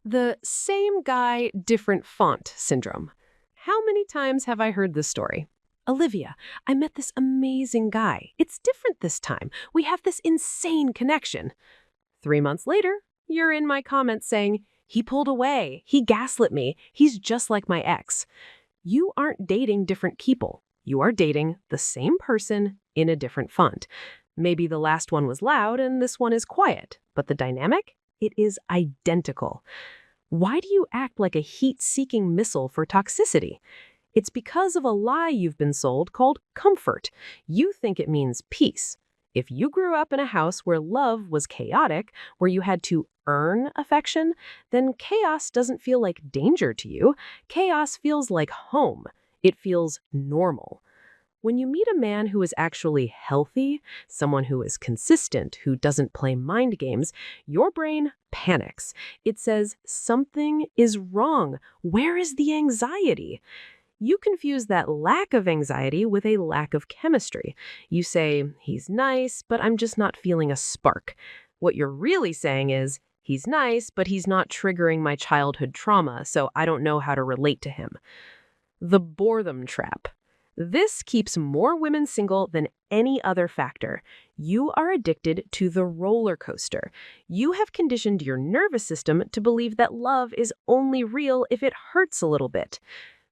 The same guy, different font syndrome. How many times have I heard this story? Olivia, I met this amazing guy. It's different this time. We have this insane connection. 3 months later, you're in my comments saying, he pulled away, he gaslit me, he's just like my ex. You aren't dating different people. You are dating the same person in a different font. Maybe the last one was loud and this one is quiet, but the dynamic? It is identical. Why do you act like a heat-seeking missile for toxicity? It's because of a lie you've been sold called comfort. You think it means peace. If you grew up in a house where love was chaotic, where you had to earn affection, then chaos doesn't feel like danger to you. Chaos feels like home. It feels normal. When you meet a man who is actually healthy, someone who is consistent, who doesn't play mind games, your brain panics. It says, something is wrong. Where is the anxiety? You confuse that lack of anxiety with a lack of chemistry. You say, he's nice, but I'm just not feeling a spark. What you're really saying is, he's nice, but he's not triggering my childhood trauma, so I don't know how to relate to him. The boredom trap. This keeps more women single than any other factor. You are addicted to the roller coaster. You have conditioned your nervous system to believe that love is only real if it hurts a little bit.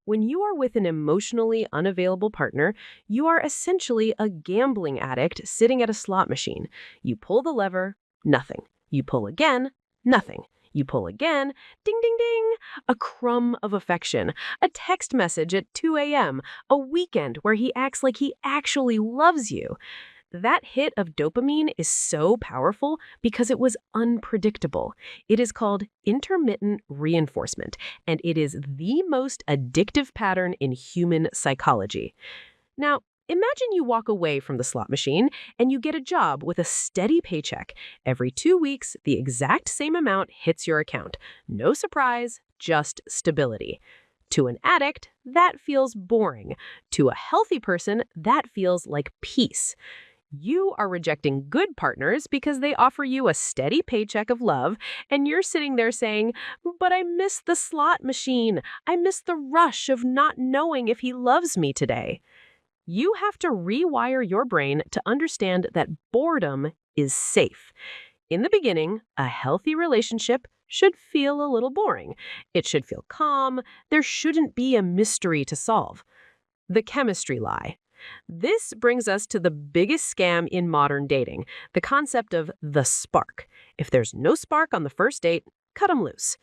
When you are with an emotionally unavailable partner, you are essentially a gambling addict sitting at a slot machine. You pull the lever, nothing. You pull again, nothing. You pull again, ding, ding, ding, a crumb of affection, a text message at 2 a.m., a weekend where he acts like he actually loves you. That hit of dopamine is so powerful because it was unpredictable. It is called intermittent reinforcement, and it is the most addictive pattern in human psychology. Now, imagine you walk away from the slot machine and you get a job with a steady paycheck. Every 2 weeks, the exact same amount hits your account. No surprise, just stability. To an addict, that feels boring. To a healthy person, that feels like peace. You are rejecting good partners because they offer you a steady paycheck of love, and you're sitting there saying, but I miss the slot machine. I miss the rush of not knowing if he loves me today. You have to rewire your brain to understand that boredom is safe. In the beginning, a healthy relationship should feel a little boring. It should feel calm. There shouldn't be a mystery to solve. The chemistry lie. This brings us to the biggest scam in modern dating, the concept of the spark. If there's no spark on the first date, cut them loose.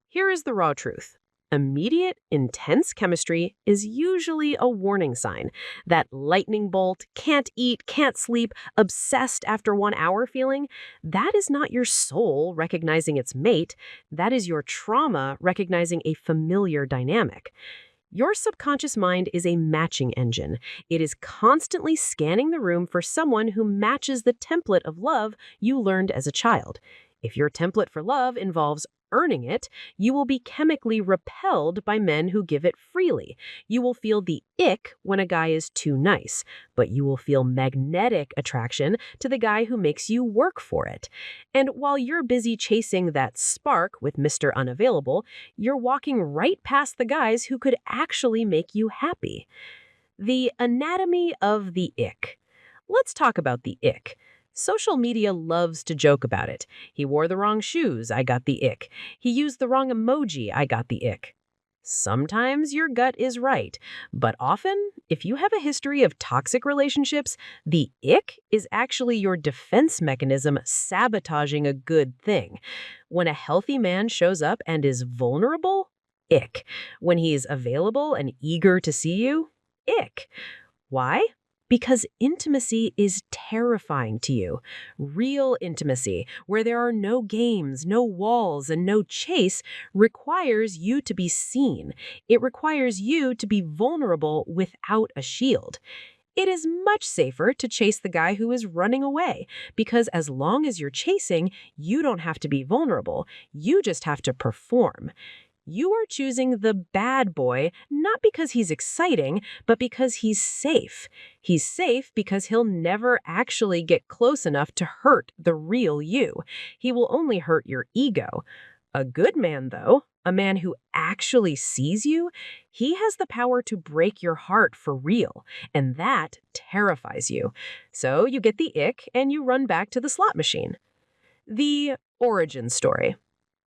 Here is the raw truth. Immediate, intense chemistry is usually a warning sign. That lightning bolt, can't eat, can't sleep, obsessed after 1 hour feeling, that is not your soul recognizing its mate. That is your trauma recognizing a familiar dynamic. Your subconscious mind is a matching engine. It is constantly scanning the room for someone who matches the template of love you learned as a child. If your template for love involves earning it, you will be chemically repelled by men who give it freely. You will feel the ick when a guy is too nice, but you will feel magnetic attraction to the guy who makes you work for it. And while you're busy chasing that spark with Mr. Unavailable, you're walking right past the guys who could actually make you happy. The anatomy of the ick. Let's talk about the ick. Social media loves to joke about it. He wore the wrong shoes, I got the ick. He used the wrong emoji, I got the ick. Sometimes your gut is right, but often, if you have a history of toxic relationships, the ick is actually your defense mechanism sabotaging a good thing. When a healthy man shows up and is vulnerable, ick. When he's available and eager to see you, ick. Why? Because intimacy is terrifying to you. Real intimacy, where there are no games, no walls, and no chase, requires you to be seen. It requires you to be vulnerable without a shield. It is much safer to chase the guy who is running away, because as long as you're chasing, you don't have to be vulnerable. You just have to perform. You are choosing the bad boy, not because he's exciting, but because he's safe. He's safe because he'll never actually get close enough to hurt the real you. He will only hurt your ego. A good man, though, a man who actually sees you, he has the power to break your heart for real, and that terrifies you. So you get the ick and you run back to the slot machine. The origin story.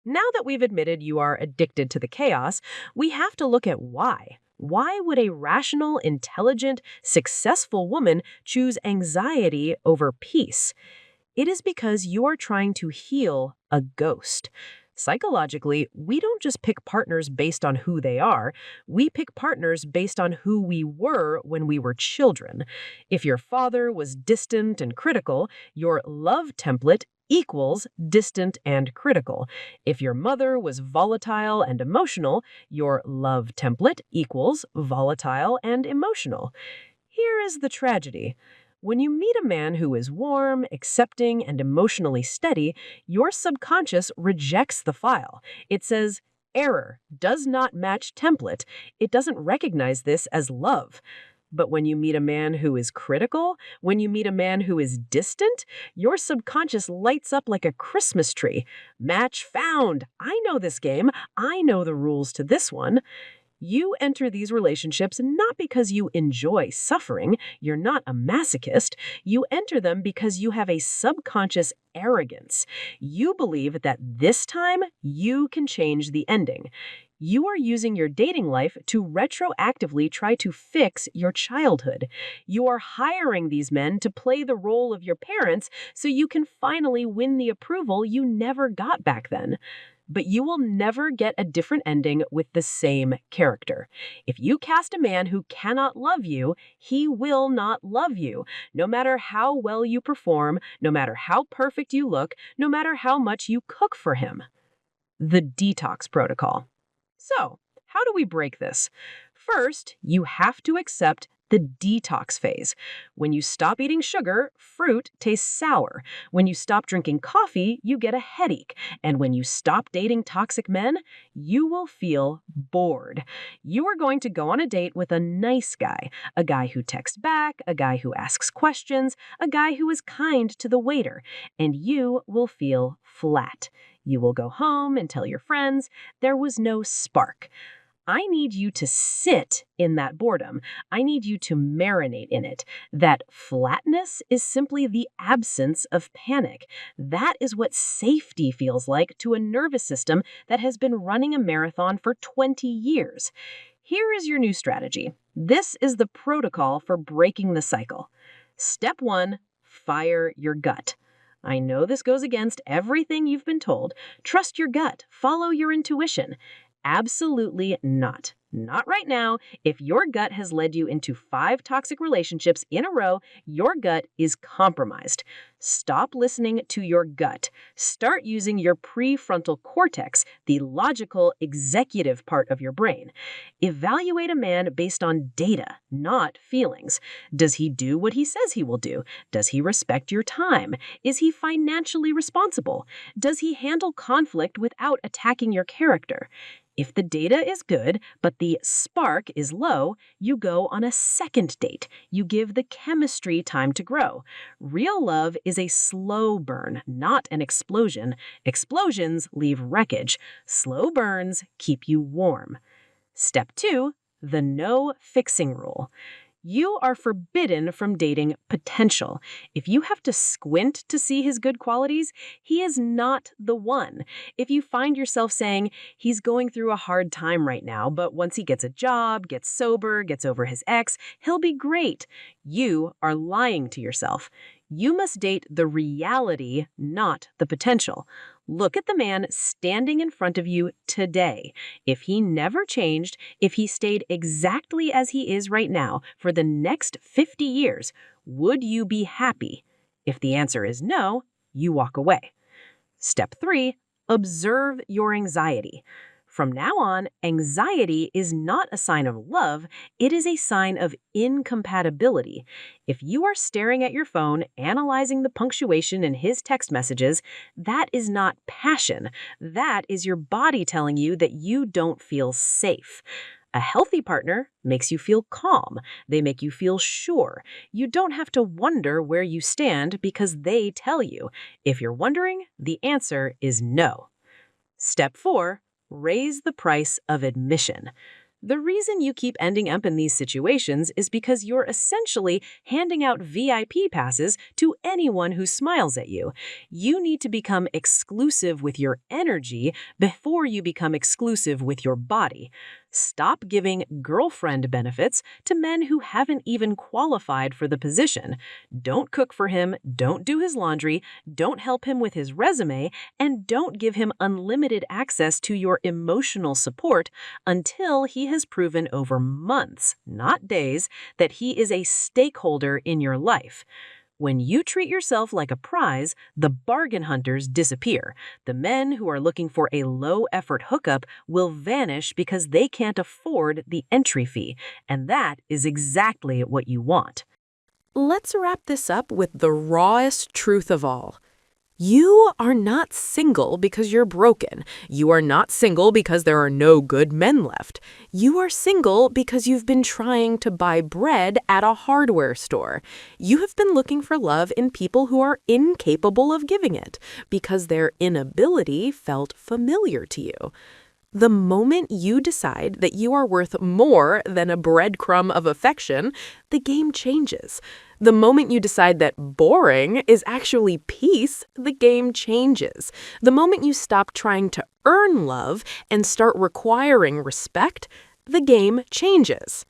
Now that we've admitted you are addicted to the chaos, we have to look at why. Why would a rational, intelligent, successful woman choose anxiety over peace? It is because you are trying to heal a ghost. Psychologically, we don't just pick partners based on who they are, we pick partners based on who we were when we were children. If your father was distant and critical, your love template equals distant and critical. If your mother was volatile and emotional, your love template equals volatile and emotional. Here is the tragedy. When you meet a man who is warm, accepting, and emotionally steady, your subconscious rejects the file. It says, error, does not match template. It doesn't recognize this as love. But when you meet a man who is critical, when you meet a man who is distant, your subconscious lights up like a Christmas tree. Match found. I know this game. I know the rules to this one. You enter these relationships not because you enjoy suffering, you're not a masochist. You enter them because you have a subconscious arrogance. You believe that this time you can change the ending. You are using your dating life to retroactively try to fix your childhood. You are hiring these men to play the role of your parents so you can finally win the approval you never got back then. But you will never get a different ending with the same character. If you cast a man who cannot love you, he will not love you. No matter how well you perform, no matter how perfect you look, no matter how much you cook for him. The Detox Protocol. So, how do we break this? First, you have to accept the detox phase. When you stop eating sugar, fruit tastes sour. When you stop drinking coffee, you get a headache. And when you stop dating toxic men, you will feel bored. You are going to go on a date with a nice guy, a guy who texts back, a guy who asks questions, a guy who is kind to the waiter, and you will feel flat. You will go home and tell your friends there was no spark. I need you to sit in that boredom. I need you to marinate in it. That flatness is simply the absence of panic. That is what safety feels like to a nervous system that has been running a marathon for 20 years. Here is your new strategy. This is the protocol for breaking the cycle. Step 1, fire your gut. I know this goes against everything you've been told. Trust your gut. Follow your intuition. Absolutely not. Not right now. If your gut has led you into 5 toxic relationships in a row, your gut is compromised. Stop listening to your gut. Start using your prefrontal cortex, the logical, executive part of your brain. Evaluate a man based on data, not feelings. Does he do what he says he will do? Does he respect your time? Is he financially responsible? Does he handle conflict without attacking your character? If the data is good, but the spark is low, you go on a second date. You give the chemistry time to grow. Real love is a slow burn, not an explosion. Explosions leave wreckage. Slow burns keep you warm. Step 2, the no fixing rule. You are forbidden from dating potential. If you have to squint to see his good qualities, he is not the one. If you find yourself saying, he's going through a hard time right now, but once he gets a job, gets sober, gets over his ex, he'll be great, you are lying to yourself. You must date the reality, not the potential. Look at the man standing in front of you today. If he never changed, if he stayed exactly as he is right now for the next 50 years, would you be happy? If the answer is no, you walk away. Step 3, observe your anxiety. From now on, anxiety is not a sign of love, it is a sign of incompatibility. If you are staring at your phone, analyzing the punctuation in his text messages, that is not passion. That is your body telling you that you don't feel safe. A healthy partner makes you feel calm. They make you feel sure. You don't have to wonder where you stand because they tell you. If you're wondering, the answer is no. Step 4. Raise the price of admission. The reason you keep ending up in these situations is because you're essentially handing out VIP passes to anyone who smiles at you. You need to become exclusive with your energy before you become exclusive with your body. Stop giving girlfriend benefits to men who haven't even qualified for the position. Don't cook for him, don't do his laundry, don't help him with his resume, and don't give him unlimited access to your emotional support until he has proven over months, not days, that he is a stakeholder in your life. When you treat yourself like a prize, the bargain hunters disappear. The men who are looking for a low-effort hookup will vanish because they can't afford the entry fee, and that is exactly what you want. Let's wrap this up with the rawest truth of all. You are not single because you're broken. You are not single because there are no good men left. You are single because you've been trying to buy bread at a hardware store. You have been looking for love in people who are incapable of giving it because their inability felt familiar to you. The moment you decide that you are worth more than a breadcrumb of affection, the game changes. The moment you decide that boring is actually peace, the game changes. The moment you stop trying to earn love and start requiring respect, the game changes.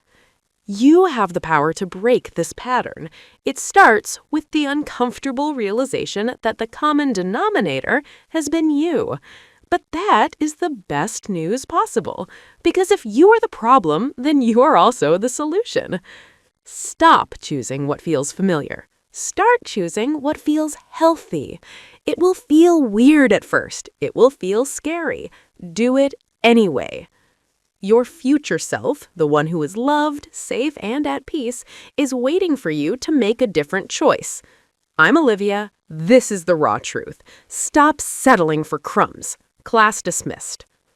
You have the power to break this pattern. It starts with the uncomfortable realization that the common denominator has been you. But that is the best news possible, because if you are the problem, then you are also the solution. Stop choosing what feels familiar. Start choosing what feels healthy. It will feel weird at first. It will feel scary. Do it anyway. Your future self, the one who is loved, safe, and at peace, is waiting for you to make a different choice. I'm Olivia. This is the raw truth. Stop settling for crumbs. Class dismissed.